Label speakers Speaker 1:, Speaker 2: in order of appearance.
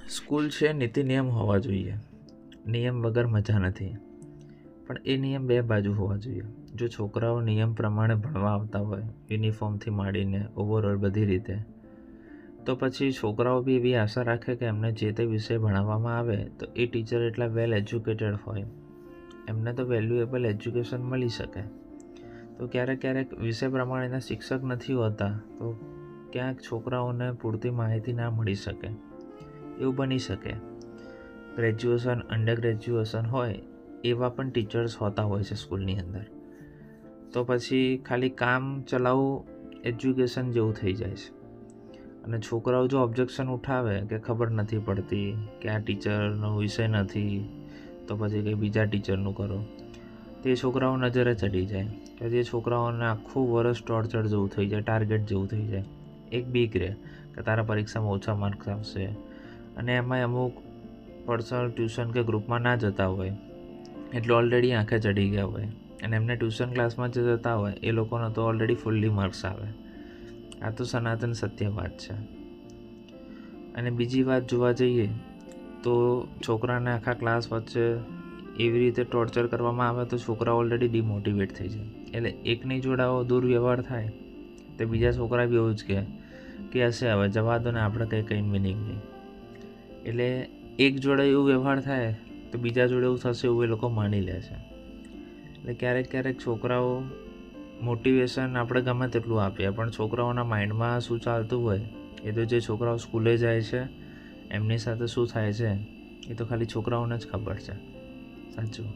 Speaker 1: School છે નીતિ નિયમ હોવા જોઈએ, નિયમ વગર મજા નથી. પણ એ નિયમ બે બાજુ હોવા જોઈએ. જો છોકરાઓ નિયમ પ્રમાણે ભણવા આવતા હોય, યુનિફોર્મથી માંડીને ઓવરઓલ બધી રીતે, તો પછી છોકરાઓ બી એવી આશા રાખે કે એમને જે તે વિષય ભણાવવામાં આવે તો એ ટીચર એટલા વેલ એજ્યુકેટેડ હોય, એમને તો વેલ્યુએબલ એજ્યુકેશન મળી શકે. તો ક્યારેક વિષય પ્રમાણેના શિક્ષક નથી હોતા, તો ક્યાંક છોકરાઓને પૂરતી માહિતી ના મળી શકે. એવું બની શકે. ગ્રેજ્યુએશન, અંડર ગ્રેજ્યુએશન હોય એવા પણ ટીચર્સ હોતા હોય છે સ્કૂલની અંદર. તો પછી ખાલી કામ ચલાવવું એજ્યુકેશન જેવું થઈ જાય છે. અને છોકરાઓ જો ઓબ્જેક્શન ઉઠાવે કે ખબર નથી પડતી, કે આ ટીચરનો વિષય નથી, તો પછી કંઈ બીજા ટીચરનું કરો, તે છોકરાઓ નજરે ચડી જાય. કે જે છોકરાઓને આખું વર્ષ ટોર્ચર જેવું થઈ જાય, ટાર્ગેટ જેવું થઈ જાય. એક બીક રહે કે તારા પરીક્ષામાં ઓછા માર્ક્સ આવશે. અને એમાંય અમુક પર્સનલ ટ્યુશન કે ગ્રુપમાં ના જતા હોય એટલે ઓલરેડી આંખે ચડી ગયા હોય, અને એમને ટ્યુશન ક્લાસમાં જે જતા હોય એ લોકોને તો ઓલરેડી ફૂલ્લી માર્ક્સ આવે. આ તો સનાતન સત્ય વાત છે. અને બીજી વાત જોવા જઈએ તો છોકરાને આખા ક્લાસ વચ્ચે એવી રીતે ટોર્ચર કરવામાં આવે તો છોકરા ઓલરેડી ડિમોટિવેટ થઈ જાય. એટલે એકની જોડે આવો દુર્વ્યવહાર થાય તો બીજા છોકરા બી એવું જ કહે કે હશે હવે જવા દો ને, આપણે કંઈ મિનિંગ નહીં. એટલે એક જોડે એવું વ્યવહાર થાય તો બીજા જોડે એવું થશે એવું એ લોકો માની લે છે. એટલે ક્યારેક છોકરાઓ મોટિવેશન આપણે ગમે તેટલું આપીએ પણ છોકરાઓના માઇન્ડમાં શું ચાલતું હોય એ તો જે છોકરાઓ સ્કૂલે જાય છે એમની સાથે શું થાય છે એ તો ખાલી છોકરાઓને જ ખબર છે. સાચું.